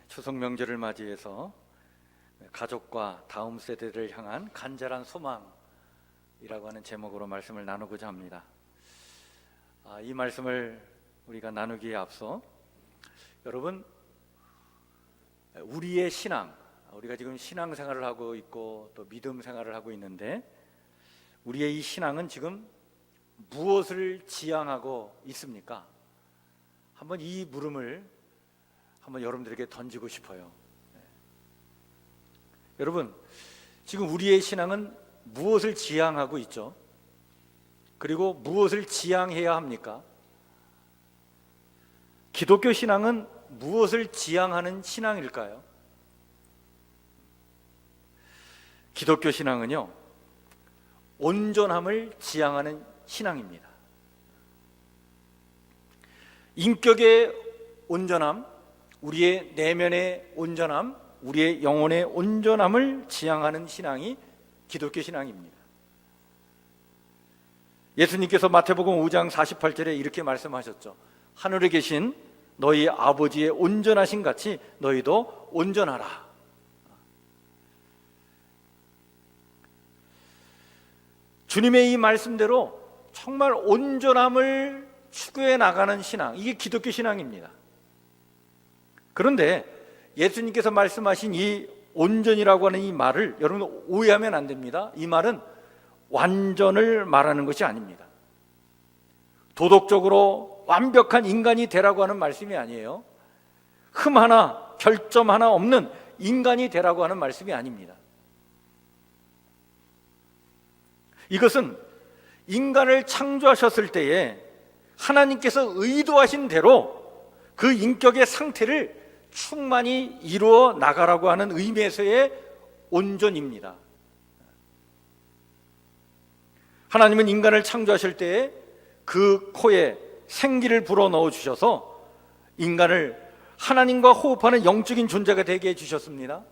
추석 명절을 맞이해서 가족과 다음 세대를 향한 간절한 소망이라고 하는 제목으로 말씀을 나누고자 합니다. 이 말씀을 우리가 나누기에 앞서 여러분, 우리의 신앙, 우리가 지금 신앙생활을 하고 있고 또 믿음 생활을 하고 있는데, 우리의 이 신앙은 지금 무엇을 지향하고 있습니까? 한번 이 물음을 한번 여러분들에게 던지고 싶어요. 여러분, 지금 우리의 신앙은 무엇을 지향하고 있죠? 그리고 무엇을 지향해야 합니까? 기독교 신앙은 무엇을 지향하는 신앙일까요? 기독교 신앙은요, 온전함을 지향하는 신앙입니다. 인격의 온전함, 우리의 내면의 온전함, 우리의 영혼의 온전함을 지향하는 신앙이 기독교 신앙입니다. 예수님께서 마태복음 5장 48절에 이렇게 말씀하셨죠. 하늘에 계신 너희 아버지의 온전하신 같이 너희도 온전하라. 주님의 이 말씀대로 정말 온전함을 추구해 나가는 신앙, 이게 기독교 신앙입니다. 그런데 예수님께서 말씀하신 이 온전이라고 하는 이 말을 여러분 오해하면 안 됩니다. 이 말은 완전을 말하는 것이 아닙니다. 도덕적으로 완벽한 인간이 되라고 하는 말씀이 아니에요. 흠 하나, 결점 하나 없는 인간이 되라고 하는 말씀이 아닙니다. 이것은 인간을 창조하셨을 때에 하나님께서 의도하신 대로 그 인격의 상태를 충만히 이루어 나가라고 하는 의미에서의 온전입니다. 하나님은 인간을 창조하실 때에 그 코에 생기를 불어넣어 주셔서 인간을 하나님과 호흡하는 영적인 존재가 되게 해주셨습니다.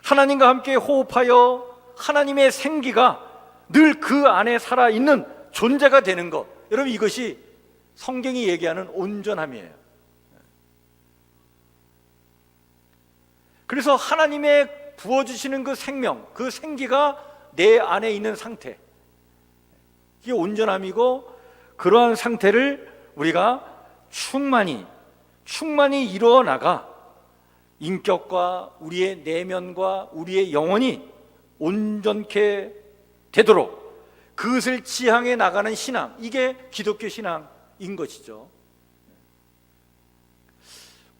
하나님과 함께 호흡하여 하나님의 생기가 늘 그 안에 살아있는 존재가 되는 것, 여러분 이것이 성경이 얘기하는 온전함이에요. 그래서 하나님의 부어주시는 그 생명, 그 생기가 내 안에 있는 상태, 이게 온전함이고, 그러한 상태를 우리가 충만히 이루어 나가 인격과 우리의 내면과 우리의 영혼이 온전케 되도록 그것을 지향해 나가는 신앙, 이게 기독교 신앙인 것이죠.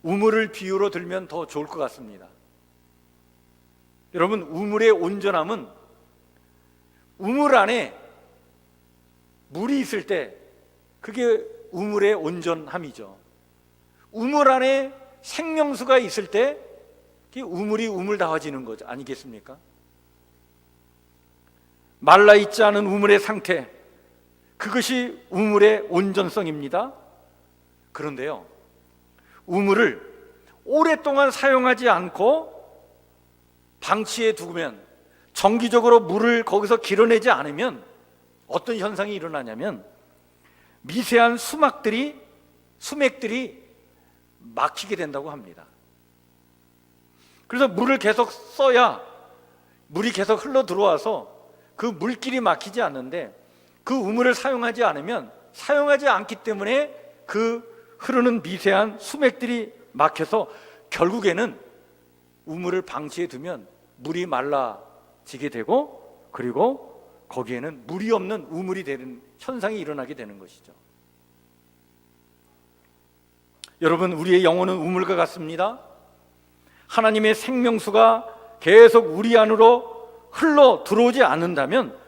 우물을 비유로 들면 더 좋을 것 같습니다. 여러분, 우물의 온전함은 우물 안에 물이 있을 때 그게 우물의 온전함이죠. 우물 안에 생명수가 있을 때 그게 우물이 우물다워지는 거죠. 아니겠습니까? 말라있지 않은 우물의 상태, 그것이 우물의 온전성입니다. 그런데요, 우물을 오랫동안 사용하지 않고 방치해 두면, 정기적으로 물을 거기서 길어내지 않으면 어떤 현상이 일어나냐면 미세한 수맥들이 막히게 된다고 합니다. 그래서 물을 계속 써야 물이 계속 흘러 들어와서 그 물길이 막히지 않는데, 그 우물을 사용하지 않으면, 사용하지 않기 때문에 그 흐르는 미세한 수맥들이 막혀서 결국에는 우물을 방치해 두면 물이 말라지게 되고, 그리고 거기에는 물이 없는 우물이 되는 현상이 일어나게 되는 것이죠. 여러분, 우리의 영혼은 우물과 같습니다. 하나님의 생명수가 계속 우리 안으로 흘러 들어오지 않는다면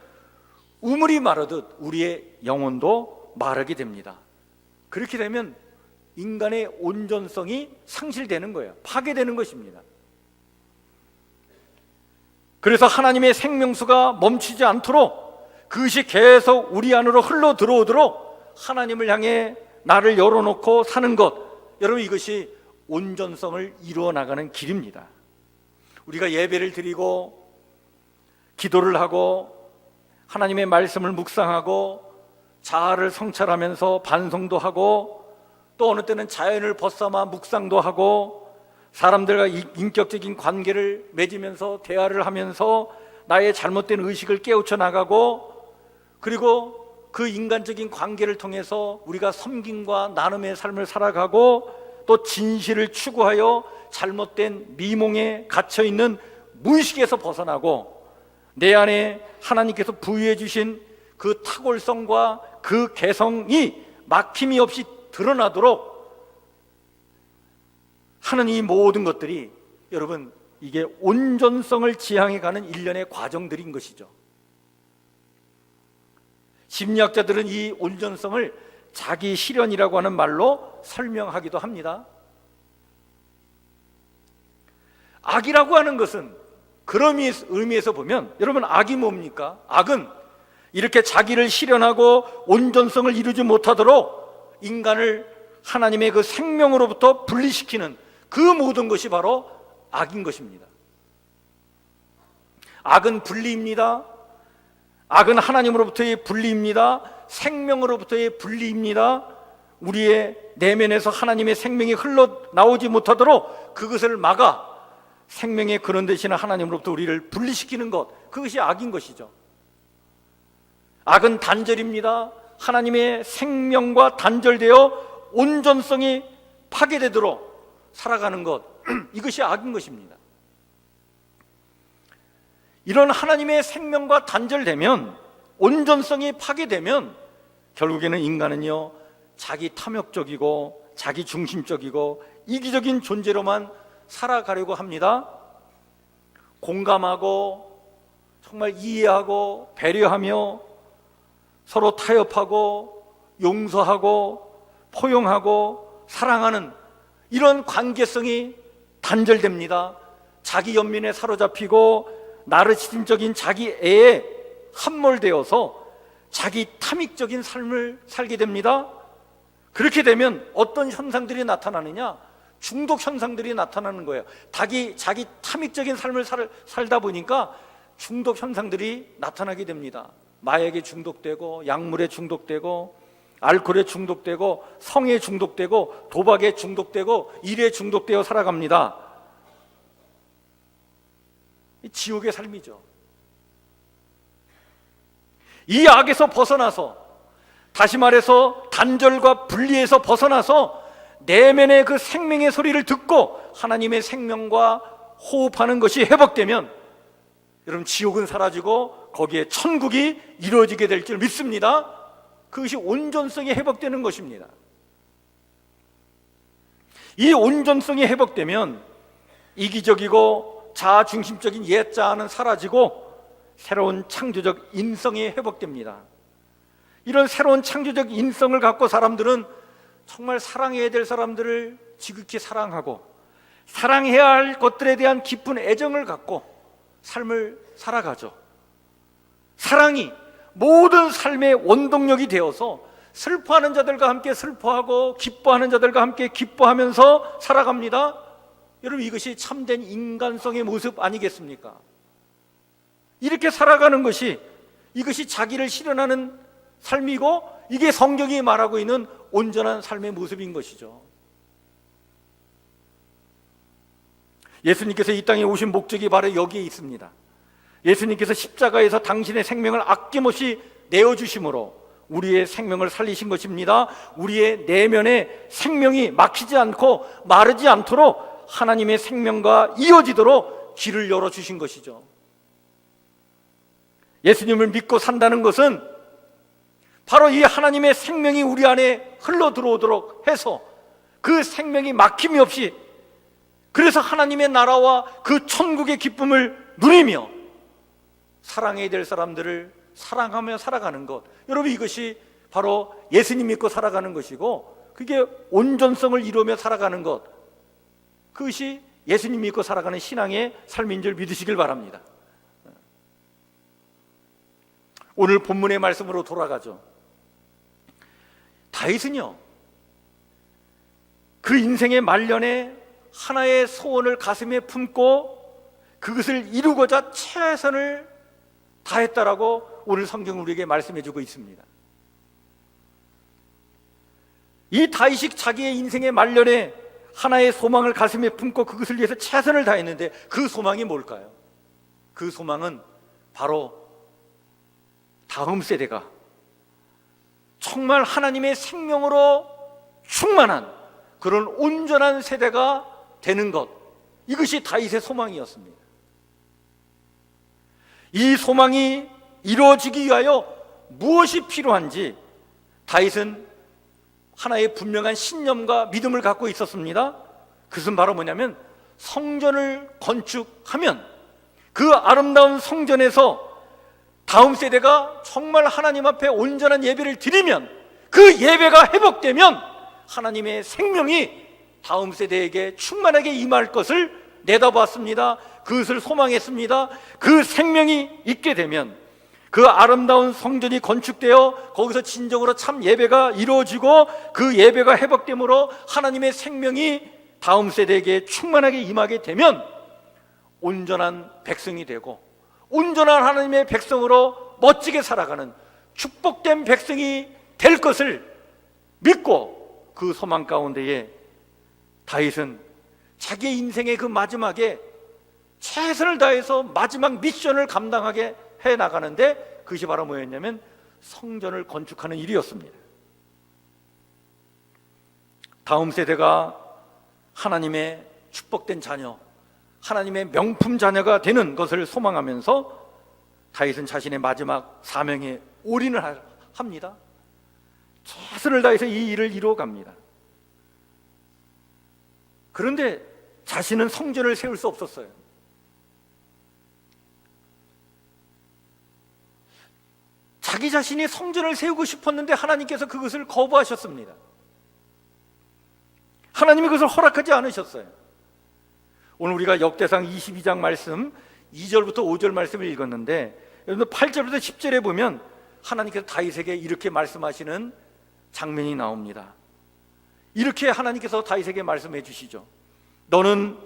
우물이 마르듯 우리의 영혼도 마르게 됩니다. 그렇게 되면 인간의 온전성이 상실되는 거예요. 파괴되는 것입니다. 그래서 하나님의 생명수가 멈추지 않도록, 그것이 계속 우리 안으로 흘러 들어오도록 하나님을 향해 나를 열어놓고 사는 것, 여러분 이것이 온전성을 이루어 나가는 길입니다. 우리가 예배를 드리고 기도를 하고 하나님의 말씀을 묵상하고 자아를 성찰하면서 반성도 하고, 또 어느 때는 자연을 벗삼아 묵상도 하고 사람들과 인격적인 관계를 맺으면서 대화를 하면서 나의 잘못된 의식을 깨우쳐 나가고, 그리고 그 인간적인 관계를 통해서 우리가 섬김과 나눔의 삶을 살아가고, 또 진실을 추구하여 잘못된 미몽에 갇혀있는 무의식에서 벗어나고, 내 안에 하나님께서 부여해 주신 그 탁월성과 그 개성이 막힘이 없이 드러나도록 하는 이 모든 것들이, 여러분, 이게 온전성을 지향해 가는 일련의 과정들인 것이죠. 심리학자들은 이 온전성을 자기 실현이라고 하는 말로 설명하기도 합니다. 악이라고 하는 것은 그런 의미에서 보면, 여러분, 악이 뭡니까? 악은 이렇게 자기를 실현하고 온전성을 이루지 못하도록 인간을 하나님의 그 생명으로부터 분리시키는 그 모든 것이 바로 악인 것입니다. 악은 분리입니다. 악은 하나님으로부터의 분리입니다. 생명으로부터의 분리입니다. 우리의 내면에서 하나님의 생명이 흘러나오지 못하도록 그것을 막아 생명의 근원 되시는 하나님으로부터 우리를 분리시키는 것, 그것이 악인 것이죠. 악은 단절입니다. 하나님의 생명과 단절되어 온전성이 파괴되도록 살아가는 것, 이것이 악인 것입니다. 이런 하나님의 생명과 단절되면, 온전성이 파괴되면 결국에는 인간은요, 자기 탐욕적이고 자기 중심적이고 이기적인 존재로만 살아가려고 합니다. 공감하고 정말 이해하고 배려하며 서로 타협하고 용서하고 포용하고 사랑하는 이런 관계성이 단절됩니다. 자기 연민에 사로잡히고 나르시즘적인 자기 애에 함몰되어서 자기 탐욕적인 삶을 살게 됩니다. 그렇게 되면 어떤 현상들이 나타나느냐? 중독 현상들이 나타나는 거예요. 자기 탐욕적인 삶을 살다 보니까 중독 현상들이 나타나게 됩니다. 마약에 중독되고, 약물에 중독되고, 알코올에 중독되고, 성에 중독되고, 도박에 중독되고, 일에 중독되어 살아갑니다. 지옥의 삶이죠. 이 악에서 벗어나서, 다시 말해서 단절과 분리에서 벗어나서 내면의 그 생명의 소리를 듣고 하나님의 생명과 호흡하는 것이 회복되면, 여러분, 지옥은 사라지고 거기에 천국이 이루어지게 될 줄 믿습니다. 그것이 온전성이 회복되는 것입니다. 이 온전성이 회복되면 이기적이고 자아중심적인 옛자아는 사라지고 새로운 창조적 인성이 회복됩니다. 이런 새로운 창조적 인성을 갖고 사람들은 정말 사랑해야 될 사람들을 지극히 사랑하고, 사랑해야 할 것들에 대한 깊은 애정을 갖고 삶을 살아가죠. 사랑이 모든 삶의 원동력이 되어서 슬퍼하는 자들과 함께 슬퍼하고 기뻐하는 자들과 함께 기뻐하면서 살아갑니다. 여러분, 이것이 참된 인간성의 모습 아니겠습니까? 이렇게 살아가는 것이, 이것이 자기를 실현하는 삶이고, 이게 성경이 말하고 있는 온전한 삶의 모습인 것이죠. 예수님께서 이 땅에 오신 목적이 바로 여기에 있습니다. 예수님께서 십자가에서 당신의 생명을 아낌없이 내어주심으로 우리의 생명을 살리신 것입니다. 우리의 내면에 생명이 막히지 않고 마르지 않도록 하나님의 생명과 이어지도록 길을 열어주신 것이죠. 예수님을 믿고 산다는 것은 바로 이 하나님의 생명이 우리 안에 흘러 들어오도록 해서 그 생명이 막힘이 없이, 그래서 하나님의 나라와 그 천국의 기쁨을 누리며 사랑해야 될 사람들을 사랑하며 살아가는 것, 여러분, 이것이 바로 예수님 믿고 살아가는 것이고, 그게 온전성을 이루며 살아가는 것, 그것이 예수님 믿고 살아가는 신앙의 삶인 줄 믿으시길 바랍니다. 오늘 본문의 말씀으로 돌아가죠. 다윗은요, 그 인생의 말년에 하나의 소원을 가슴에 품고 그것을 이루고자 최선을 다했다라고 오늘 성경은 우리에게 말씀해주고 있습니다. 이 다윗이 자기의 인생의 말년에 하나의 소망을 가슴에 품고 그것을 위해서 최선을 다했는데 그 소망이 뭘까요? 그 소망은 바로 다음 세대가 정말 하나님의 생명으로 충만한 그런 온전한 세대가 되는 것, 이것이 다윗의 소망이었습니다. 이 소망이 이루어지기 위하여 무엇이 필요한지 다윗은 하나의 분명한 신념과 믿음을 갖고 있었습니다. 그것은 바로 뭐냐면 성전을 건축하면 그 아름다운 성전에서 다음 세대가 정말 하나님 앞에 온전한 예배를 드리면, 그 예배가 회복되면 하나님의 생명이 다음 세대에게 충만하게 임할 것을 내다봤습니다. 그것을 소망했습니다. 그 생명이 있게 되면 그 아름다운 성전이 건축되어 거기서 진정으로 참 예배가 이루어지고 그 예배가 회복됨으로 하나님의 생명이 다음 세대에게 충만하게 임하게 되면 온전한 백성이 되고 온전한 하나님의 백성으로 멋지게 살아가는 축복된 백성이 될 것을 믿고 그 소망 가운데에 다윗은 자기의 인생의 그 마지막에 최선을 다해서 마지막 미션을 감당하게 해나가는데 그것이 바로 뭐였냐면 성전을 건축하는 일이었습니다. 다음 세대가 하나님의 축복된 자녀, 하나님의 명품 자녀가 되는 것을 소망하면서 다윗은 자신의 마지막 사명에 올인을 합니다. 최선을 다해서 이 일을 이루어갑니다. 그런데 자신은 성전을 세울 수 없었어요. 자기 자신이 성전을 세우고 싶었는데 하나님께서 그것을 거부하셨습니다. 하나님이 그것을 허락하지 않으셨어요. 오늘 우리가 역대상 22장 말씀 2절부터 5절 말씀을 읽었는데 여러분 8절부터 10절에 보면 하나님께서 다윗에게 이렇게 말씀하시는 장면이 나옵니다. 이렇게 하나님께서 다윗에게 말씀해 주시죠. 너는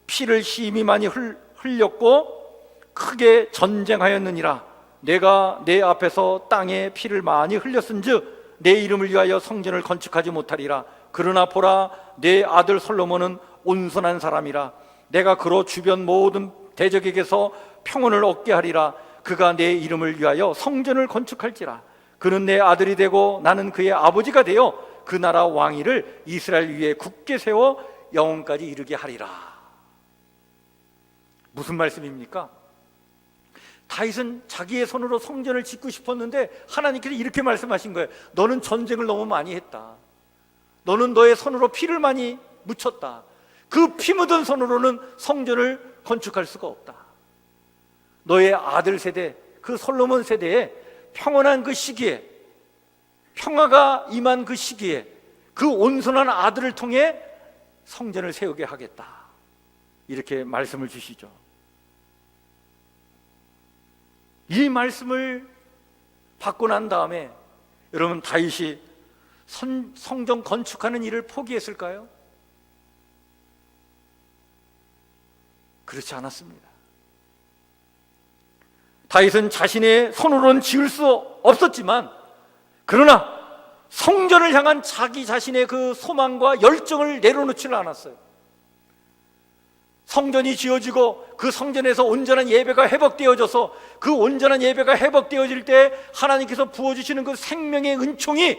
피를 심히 많이 흘렸고 크게 전쟁하였느니라. 내가 내 앞에서 땅에 피를 많이 흘렸은즉 내 이름을 위하여 성전을 건축하지 못하리라. 그러나 보라, 내 아들 솔로몬은 온선한 사람이라. 내가 그로 주변 모든 대적에게서 평온을 얻게 하리라. 그가 내 이름을 위하여 성전을 건축할지라. 그는 내 아들이 되고 나는 그의 아버지가 되어 그 나라 왕위를 이스라엘 위에 굳게 세워 영원까지 이르게 하리라. 무슨 말씀입니까? 다윗은 자기의 손으로 성전을 짓고 싶었는데 하나님께서 이렇게 말씀하신 거예요. 너는 전쟁을 너무 많이 했다. 너는 너의 손으로 피를 많이 묻혔다. 그 피 묻은 손으로는 성전을 건축할 수가 없다. 너의 아들 세대, 그 솔로몬 세대에 평온한 그 시기에, 평화가 임한 그 시기에 그 온선한 아들을 통해 성전을 세우게 하겠다. 이렇게 말씀을 주시죠. 이 말씀을 받고 난 다음에 여러분 다윗이 성전 건축하는 일을 포기했을까요? 그렇지 않았습니다. 다윗은 자신의 손으로는 지을 수 없었지만 그러나 성전을 향한 자기 자신의 그 소망과 열정을 내려놓지는 않았어요. 성전이 지어지고 그 성전에서 온전한 예배가 회복되어져서 그 온전한 예배가 회복되어질 때 하나님께서 부어주시는 그 생명의 은총이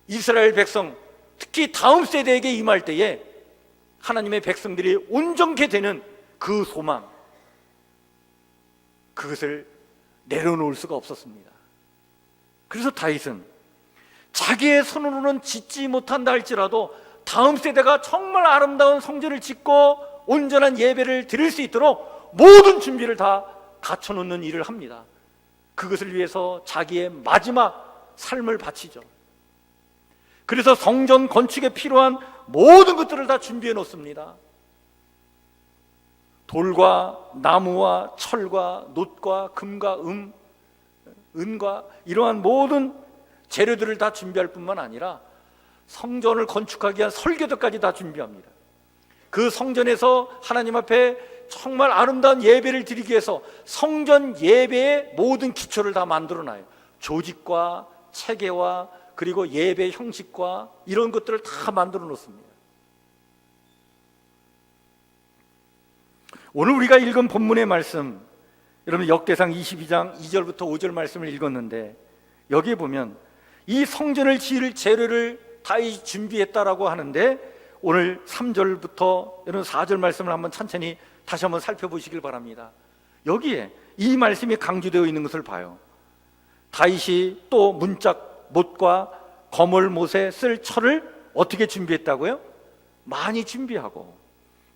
이스라엘 백성, 특히 다음 세대에게 임할 때에 하나님의 백성들이 온전케 되는 그 소망, 그것을 내려놓을 수가 없었습니다. 그래서 다윗은 자기의 손으로는 짓지 못한다 할지라도 다음 세대가 정말 아름다운 성전을 짓고 온전한 예배를 드릴 수 있도록 모든 준비를 다 갖춰놓는 일을 합니다. 그것을 위해서 자기의 마지막 삶을 바치죠. 그래서 성전 건축에 필요한 모든 것들을 다 준비해 놓습니다. 돌과 나무와 철과 놋과 금과 은과 이러한 모든 재료들을 다 준비할 뿐만 아니라 성전을 건축하기 위한 설계도까지 다 준비합니다. 그 성전에서 하나님 앞에 정말 아름다운 예배를 드리기 위해서 성전 예배의 모든 기초를 다 만들어놔요. 조직과 체계와 그리고 예배 형식과 이런 것들을 다 만들어 놓습니다. 오늘 우리가 읽은 본문의 말씀, 여러분 역대상 22장 2절부터 5절 말씀을 읽었는데 여기에 보면 이 성전을 지을 재료를 다윗이 준비했다라고 하는데 오늘 3절부터 여러분 4절 말씀을 한번 천천히 다시 한번 살펴보시길 바랍니다. 여기에 이 말씀이 강조되어 있는 것을 봐요. 다윗이 또 문짝 못과 거물 못에 쓸 철을 어떻게 준비했다고요? 많이 준비하고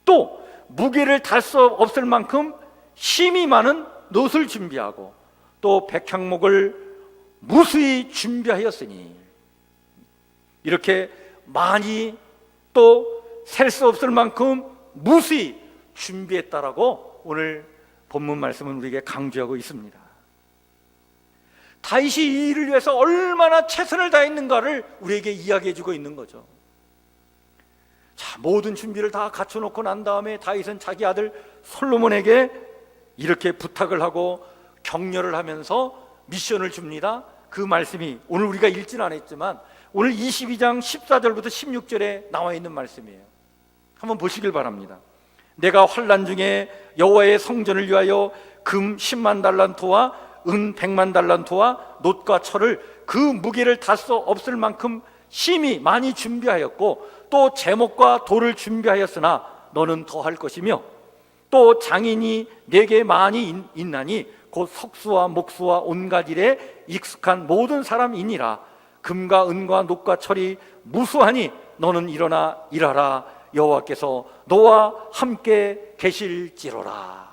또 무게를 달 수 없을 만큼 힘이 많은 놋을 준비하고 또 백향목을 무수히 준비하였으니 이렇게 많이 또 셀 수 없을 만큼 무수히 준비했다라고 오늘 본문 말씀은 우리에게 강조하고 있습니다. 다윗이 이 일을 위해서 얼마나 최선을 다했는가를 우리에게 이야기해주고 있는 거죠. 자, 모든 준비를 다 갖춰놓고 난 다음에 다윗은 자기 아들 솔로몬에게 이렇게 부탁을 하고 격려를 하면서 미션을 줍니다. 그 말씀이 오늘 우리가 읽지는 않았지만 오늘 22장 14절부터 16절에 나와 있는 말씀이에요. 한번 보시길 바랍니다. 내가 환난 중에 여호와의 성전을 위하여 금 10만 달란트와 은 100만 달란트와 놋과 철을 그 무게를 달 수 없을 만큼 심히 많이 준비하였고 또 제목과 돌을 준비하였으나 너는 더할 것이며 또 장인이 내게 많이 있나니 곧 석수와 목수와 온갖 일에 익숙한 모든 사람이니라. 금과 은과 놋과 철이 무수하니 너는 일어나 일하라. 여호와께서 너와 함께 계실지로라.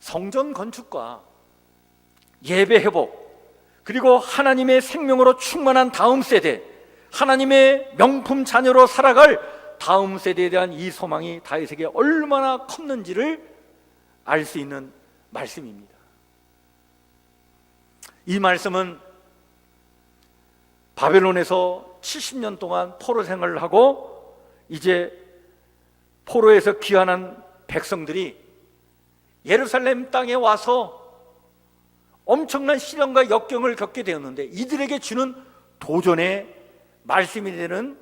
성전 건축과 예배 회복, 그리고 하나님의 생명으로 충만한 다음 세대, 하나님의 명품 자녀로 살아갈 다음 세대에 대한 이 소망이 다윗에게 얼마나 컸는지를 알 수 있는 말씀입니다. 이 말씀은 바벨론에서 70년 동안 포로 생활을 하고 이제 포로에서 귀환한 백성들이 예루살렘 땅에 와서 엄청난 시련과 역경을 겪게 되었는데 이들에게 주는 도전의 말씀이 되는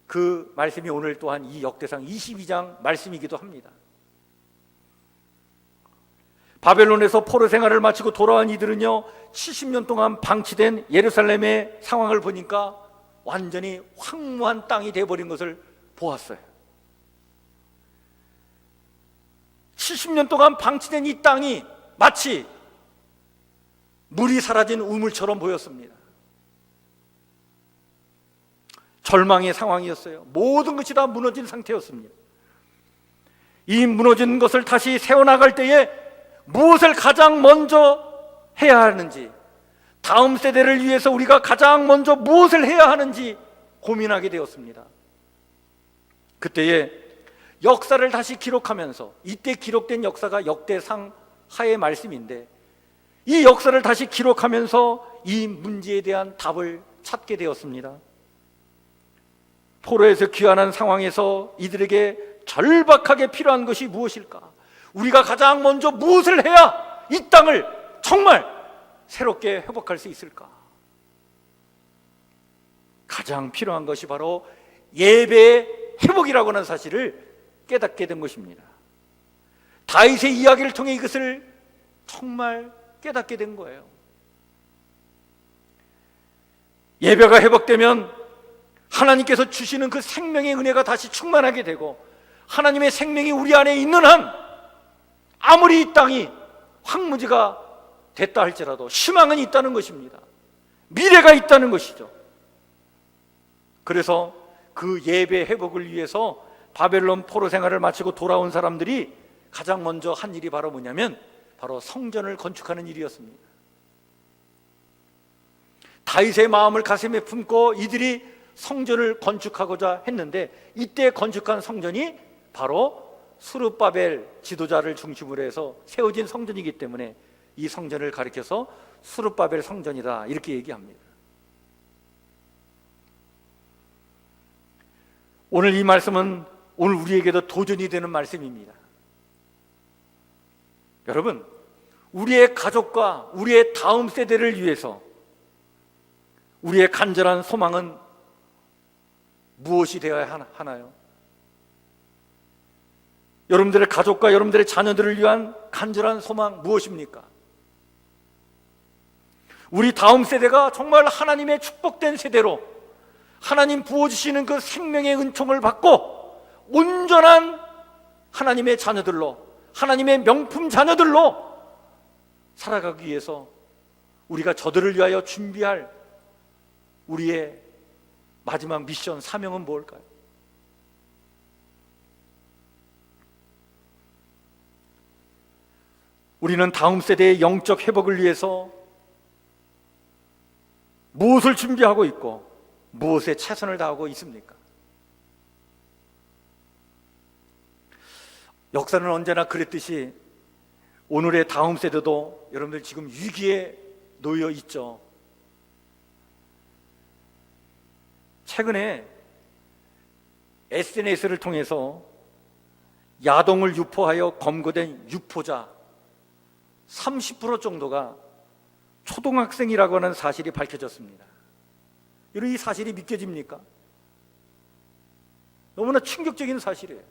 그 말씀이 오늘 또한 이 역대상 22장 말씀이기도 합니다. 바벨론에서 포로 생활을 마치고 돌아온 이들은요 70년 동안 방치된 예루살렘의 상황을 보니까 완전히 황무한 땅이 되어버린 것을 보았어요. 70년 동안 방치된 이 땅이 마치 물이 사라진 우물처럼 보였습니다. 절망의 상황이었어요. 모든 것이 다 무너진 상태였습니다. 이 무너진 것을 다시 세워나갈 때에 무엇을 가장 먼저 해야 하는지, 다음 세대를 위해서 우리가 가장 먼저 무엇을 해야 하는지 고민하게 되었습니다. 그때에 역사를 다시 기록하면서, 이때 기록된 역사가 역대상 하의 말씀인데 이 역사를 다시 기록하면서 이 문제에 대한 답을 찾게 되었습니다. 포로에서 귀환한 상황에서 이들에게 절박하게 필요한 것이 무엇일까? 우리가 가장 먼저 무엇을 해야 이 땅을 정말 새롭게 회복할 수 있을까? 가장 필요한 것이 바로 예배의 회복이라고 하는 사실을 깨닫게 된 것입니다. 다윗의 이야기를 통해 이것을 정말 깨닫게 된 거예요. 예배가 회복되면 하나님께서 주시는 그 생명의 은혜가 다시 충만하게 되고 하나님의 생명이 우리 안에 있는 한 아무리 이 땅이 황무지가 됐다 할지라도 희망은 있다는 것입니다. 미래가 있다는 것이죠. 그래서 그 예배 회복을 위해서 바벨론 포로 생활을 마치고 돌아온 사람들이 가장 먼저 한 일이 바로 뭐냐면 바로 성전을 건축하는 일이었습니다. 다윗의 마음을 가슴에 품고 이들이 성전을 건축하고자 했는데 이때 건축한 성전이 바로 수르바벨 지도자를 중심으로 해서 세워진 성전이기 때문에 이 성전을 가리켜서 수르바벨 성전이다 이렇게 얘기합니다. 오늘 이 말씀은 오늘 우리에게도 도전이 되는 말씀입니다. 여러분, 우리의 가족과 우리의 다음 세대를 위해서 우리의 간절한 소망은 무엇이 되어야 하나요? 여러분들의 가족과 여러분들의 자녀들을 위한 간절한 소망 무엇입니까? 우리 다음 세대가 정말 하나님의 축복된 세대로 하나님 부어주시는 그 생명의 은총을 받고 온전한 하나님의 자녀들로, 하나님의 명품 자녀들로 살아가기 위해서 우리가 저들을 위하여 준비할 우리의 마지막 미션, 사명은 뭘까요? 우리는 다음 세대의 영적 회복을 위해서 무엇을 준비하고 있고 무엇에 최선을 다하고 있습니까? 역사는 언제나 그랬듯이 오늘의 다음 세대도 여러분들 지금 위기에 놓여 있죠. 최근에 SNS를 통해서 야동을 유포하여 검거된 유포자 30% 정도가 초등학생이라고 하는 사실이 밝혀졌습니다. 이 사실이 믿겨집니까? 너무나 충격적인 사실이에요.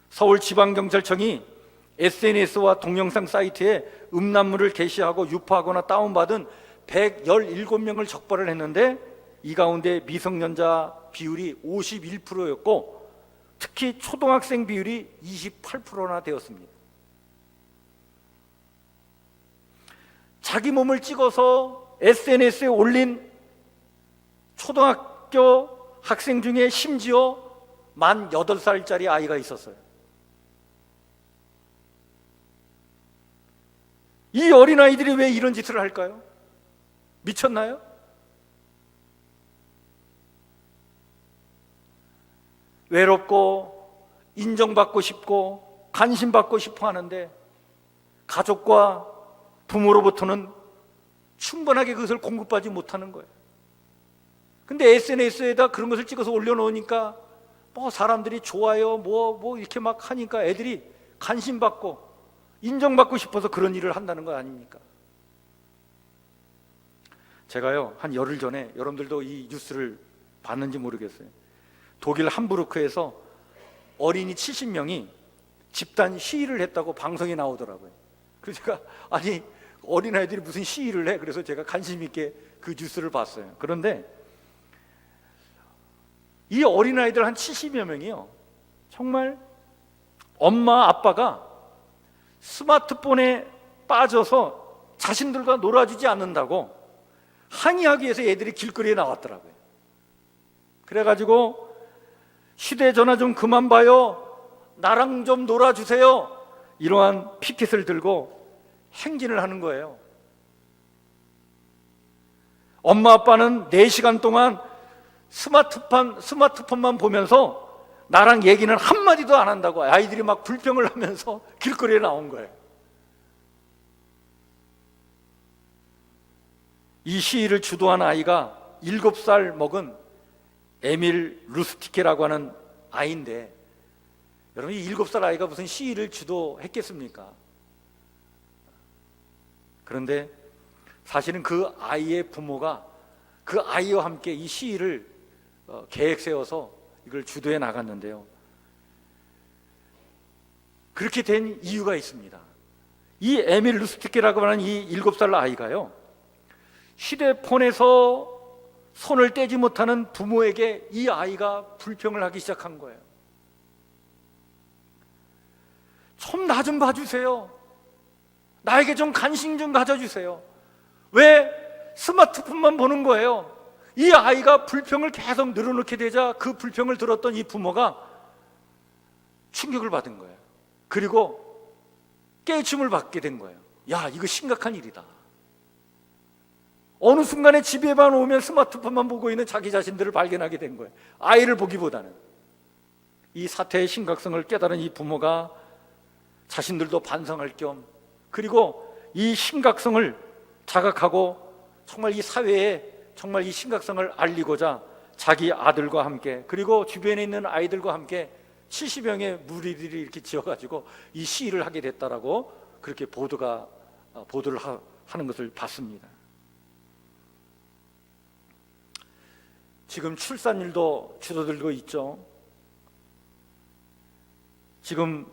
서울지방경찰청이 SNS와 동영상 사이트에 음란물을 게시하고 유포하거나 다운받은 117명을 적발을 했는데 이 가운데 미성년자 비율이 51%였고 특히 초등학생 비율이 28%나 되었습니다. 자기 몸을 찍어서 SNS에 올린 초등학교 학생 중에 심지어 만 8살짜리 아이가 있었어요. 이 어린아이들이 왜 이런 짓을 할까요? 미쳤나요? 외롭고 인정받고 싶고 관심받고 싶어 하는데 가족과 부모로부터는 충분하게 그것을 공급받지 못하는 거예요. 근데 SNS에다 그런 것을 찍어서 올려놓으니까 사람들이 좋아요 뭐 이렇게 막 하니까 애들이 관심받고 인정받고 싶어서 그런 일을 한다는 거 아닙니까? 제가요 한 열흘 전에, 여러분들도 이 뉴스를 봤는지 모르겠어요, 독일 함부르크에서 어린이 70명이 집단 시위를 했다고 방송에 나오더라고요. 그래서 제가 아니 어린아이들이 무슨 시위를 해? 그래서 제가 관심 있게 그 뉴스를 봤어요. 그런데 이 어린아이들 한 70여 명이요 정말 엄마 아빠가 스마트폰에 빠져서 자신들과 놀아주지 않는다고 항의하기 위해서 애들이 길거리에 나왔더라고요. 그래가지고 휴대전화 좀 그만 봐요, 나랑 좀 놀아주세요, 이러한 피켓을 들고 행진을 하는 거예요. 엄마 아빠는 4시간 동안 스마트폰만 보면서 나랑 얘기는 한마디도 안 한다고 아이들이 막 불평을 하면서 길거리에 나온 거예요. 이 시위를 주도한 아이가 7살 먹은 에밀 루스티케라고 하는 아이인데, 여러분 이 7살 아이가 무슨 시위를 주도했겠습니까? 그런데 사실은 그 아이의 부모가 그 아이와 함께 이 시위를 계획 세워서 이걸 주도해 나갔는데요, 그렇게 된 이유가 있습니다. 이 에밀 루스티케라고 하는 이 7살 아이가요 휴대폰에서 손을 떼지 못하는 부모에게 이 아이가 불평을 하기 시작한 거예요. 좀 나 좀 봐주세요, 나에게 좀 관심 좀 가져주세요, 왜 스마트폰만 보는 거예요? 이 아이가 불평을 계속 늘어놓게 되자 그 불평을 들었던 이 부모가 충격을 받은 거예요. 그리고 깨우침을 받게 된 거예요. 야, 이거 심각한 일이다. 어느 순간에 집에만 오면 스마트폰만 보고 있는 자기 자신들을 발견하게 된 거예요. 아이를 보기보다는. 이 사태의 심각성을 깨달은 이 부모가 자신들도 반성할 겸, 그리고 이 심각성을 자각하고 정말 이 사회에 정말 이 심각성을 알리고자 자기 아들과 함께, 그리고 주변에 있는 아이들과 함께 70명의 무리들이 이렇게 지어가지고 이 시위를 하게 됐다라고 그렇게 보도를 하는 것을 봤습니다. 지금 출산율도 줄어들고 있죠. 지금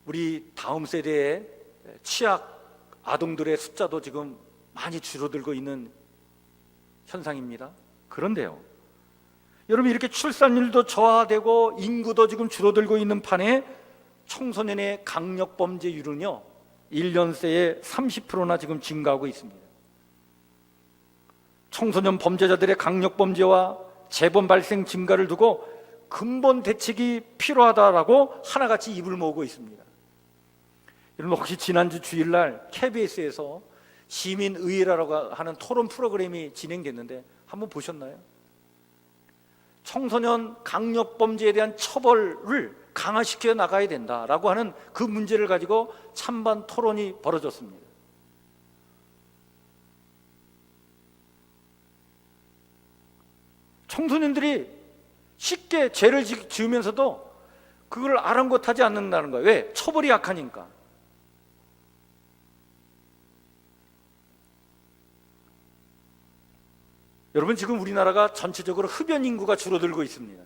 우리 다음 세대의 취약 아동들의 숫자도 지금 많이 줄어들고 있는 현상입니다. 그런데요, 여러분, 이렇게 출산율도 저하되고 인구도 지금 줄어들고 있는 판에 청소년의 강력범죄율은요 1년 새에 30%나 지금 증가하고 있습니다. 청소년 범죄자들의 강력범죄와 재범 발생 증가를 두고 근본 대책이 필요하다라고 하나같이 입을 모으고 있습니다. 여러분, 혹시 지난주 주일날 KBS에서 시민의회라고 하는 토론 프로그램이 진행됐는데 한번 보셨나요? 청소년 강력범죄에 대한 처벌을 강화시켜 나가야 된다라고 하는 그 문제를 가지고 찬반 토론이 벌어졌습니다. 청소년들이 쉽게 죄를 지으면서도 그걸 아랑곳하지 않는다는 거예요. 왜? 처벌이 약하니까. 여러분, 지금 우리나라가 전체적으로 흡연 인구가 줄어들고 있습니다.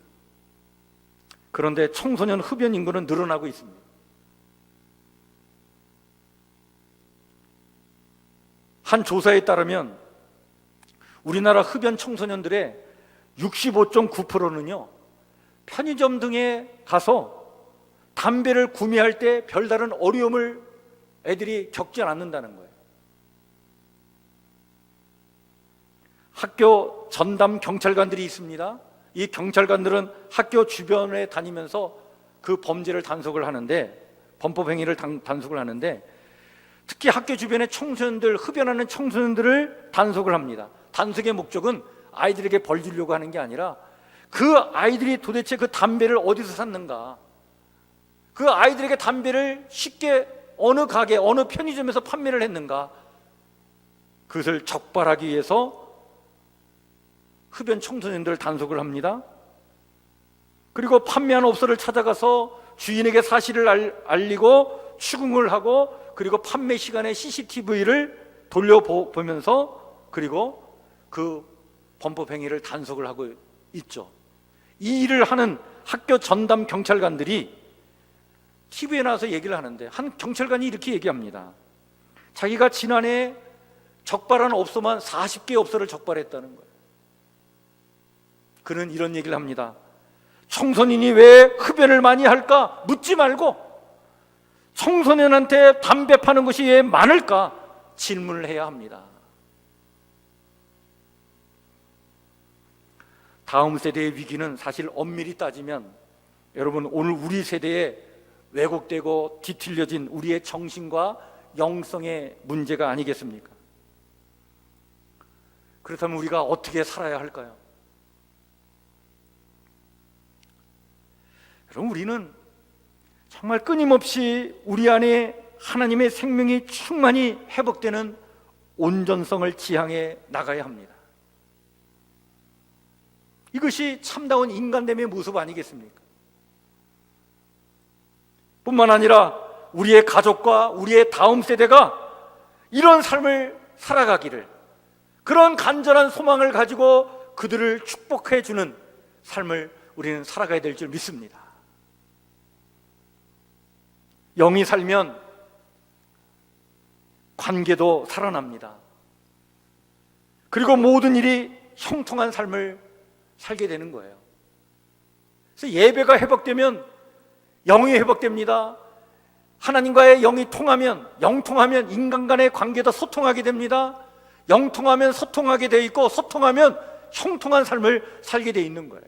그런데 청소년 흡연 인구는 늘어나고 있습니다. 한 조사에 따르면 우리나라 흡연 청소년들의 65.9%는요 편의점 등에 가서 담배를 구매할 때 별다른 어려움을 애들이 겪지 않는다는 거예요. 학교 전담 경찰관들이 있습니다. 이 경찰관들은 학교 주변에 다니면서 그 범죄를 단속을 하는데, 범법 행위를 단속을 하는데, 특히 학교 주변에 청소년들, 흡연하는 청소년들을 단속을 합니다. 단속의 목적은 아이들에게 벌 주려고 하는 게 아니라 그 아이들이 도대체 그 담배를 어디서 샀는가, 그 아이들에게 담배를 쉽게 어느 가게, 어느 편의점에서 판매를 했는가, 그것을 적발하기 위해서 흡연 청소년들을 단속을 합니다. 그리고 판매한 업소를 찾아가서 주인에게 사실을 알리고 추궁을 하고, 그리고 판매 시간에 CCTV를 돌려보면서 그리고 그 범법 행위를 단속을 하고 있죠. 이 일을 하는 학교 전담 경찰관들이 TV에 나와서 얘기를 하는데, 한 경찰관이 이렇게 얘기합니다. 자기가 지난해 적발한 업소만 40개 업소를 적발했다는 거예요. 그는 이런 얘기를 합니다. 청소년이 왜 흡연을 많이 할까 묻지 말고 청소년한테 담배 파는 것이 왜 많을까 질문을 해야 합니다. 다음 세대의 위기는 사실 엄밀히 따지면 여러분, 오늘 우리 세대에 왜곡되고 뒤틀려진 우리의 정신과 영성의 문제가 아니겠습니까? 그렇다면 우리가 어떻게 살아야 할까요? 여러분, 우리는 정말 끊임없이 우리 안에 하나님의 생명이 충만히 회복되는 온전성을 지향해 나가야 합니다. 이것이 참다운 인간됨의 모습 아니겠습니까? 뿐만 아니라 우리의 가족과 우리의 다음 세대가 이런 삶을 살아가기를, 그런 간절한 소망을 가지고 그들을 축복해 주는 삶을 우리는 살아가야 될 줄 믿습니다. 영이 살면 관계도 살아납니다. 그리고 모든 일이 형통한 삶을 살게 되는 거예요. 그래서 예배가 회복되면 영이 회복됩니다. 하나님과의 영이 통하면, 영통하면 인간 간의 관계도 소통하게 됩니다. 영통하면 소통하게 돼 있고, 소통하면 형통한 삶을 살게 돼 있는 거예요.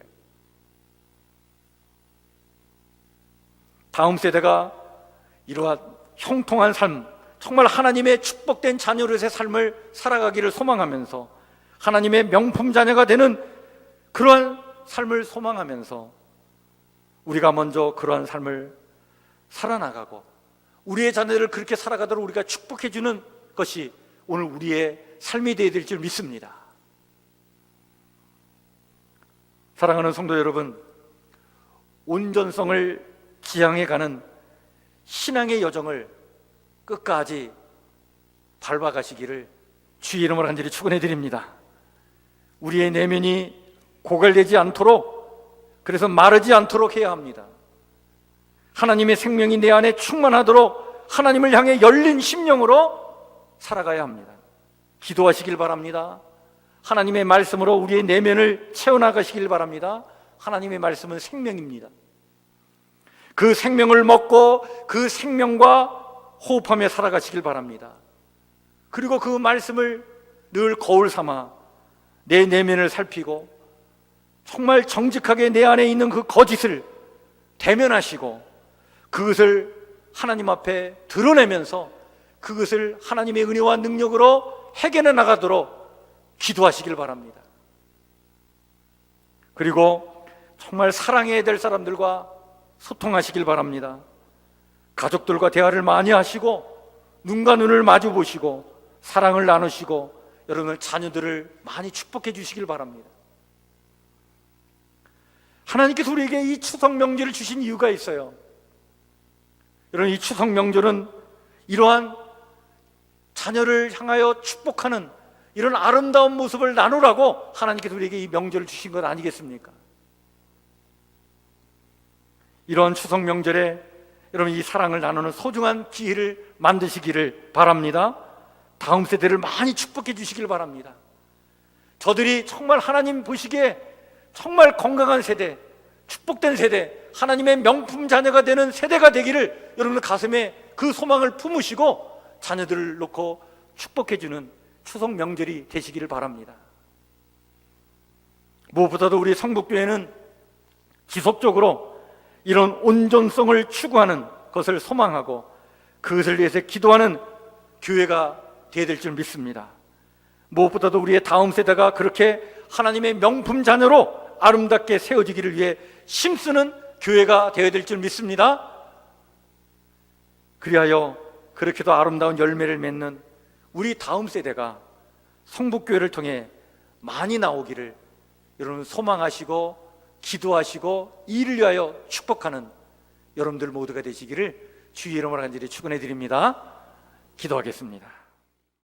다음 세대가 이러한 형통한 삶, 정말 하나님의 축복된 자녀로서의 삶을 살아가기를 소망하면서, 하나님의 명품 자녀가 되는 그러한 삶을 소망하면서 우리가 먼저 그러한 삶을 살아나가고 우리의 자녀들을 그렇게 살아가도록 우리가 축복해 주는 것이 오늘 우리의 삶이 되어야 될 줄 믿습니다. 사랑하는 성도 여러분, 온전성을 지향해 가는 신앙의 여정을 끝까지 밟아가시기를 주의 이름으로 간절히 축원해 드립니다. 우리의 내면이 고갈되지 않도록 그래서 마르지 않도록 해야 합니다. 하나님의 생명이 내 안에 충만하도록 하나님을 향해 열린 심령으로 살아가야 합니다. 기도하시길 바랍니다. 하나님의 말씀으로 우리의 내면을 채워나가시길 바랍니다. 하나님의 말씀은 생명입니다. 그 생명을 먹고 그 생명과 호흡하며 살아가시길 바랍니다. 그리고 그 말씀을 늘 거울 삼아 내 내면을 살피고 정말 정직하게 내 안에 있는 그 거짓을 대면하시고 그것을 하나님 앞에 드러내면서 그것을 하나님의 은혜와 능력으로 해결해 나가도록 기도하시길 바랍니다. 그리고 정말 사랑해야 될 사람들과 소통하시길 바랍니다. 가족들과 대화를 많이 하시고 눈과 눈을 마주 보시고 사랑을 나누시고 여러분의 자녀들을 많이 축복해 주시길 바랍니다. 하나님께서 우리에게 이 추석 명절을 주신 이유가 있어요. 여러분, 이 추석 명절은 이러한 자녀를 향하여 축복하는 이런 아름다운 모습을 나누라고 하나님께서 우리에게 이 명절을 주신 것 아니겠습니까? 이런 추석 명절에 여러분 이 사랑을 나누는 소중한 기회를 만드시기를 바랍니다. 다음 세대를 많이 축복해 주시길 바랍니다. 저들이 정말 하나님 보시기에 정말 건강한 세대, 축복된 세대, 하나님의 명품 자녀가 되는 세대가 되기를 여러분 가슴에 그 소망을 품으시고 자녀들을 놓고 축복해 주는 추석 명절이 되시기를 바랍니다. 무엇보다도 우리 성북교회는 지속적으로 이런 온전성을 추구하는 것을 소망하고 그것을 위해서 기도하는 교회가 되어야 될 줄 믿습니다. 무엇보다도 우리의 다음 세대가 그렇게 하나님의 명품 자녀로 아름답게 세워지기를 위해 힘쓰는 교회가 되어야 될 줄 믿습니다. 그리하여 그렇게도 아름다운 열매를 맺는 우리 다음 세대가 성북교회를 통해 많이 나오기를 여러분 소망하시고 기도하시고 이를 위하여 축복하는 여러분들 모두가 되시기를 주의 이름으로 간절히 축원해 드립니다. 기도하겠습니다.